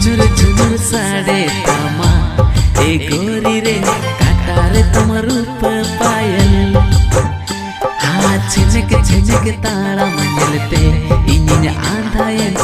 झुनुर झुनुर साड़े तमा ए गोरी रे काटारे तुम रूप पायल हाँ छिनक छिनक ताड़ा मंगलते इन आंधायन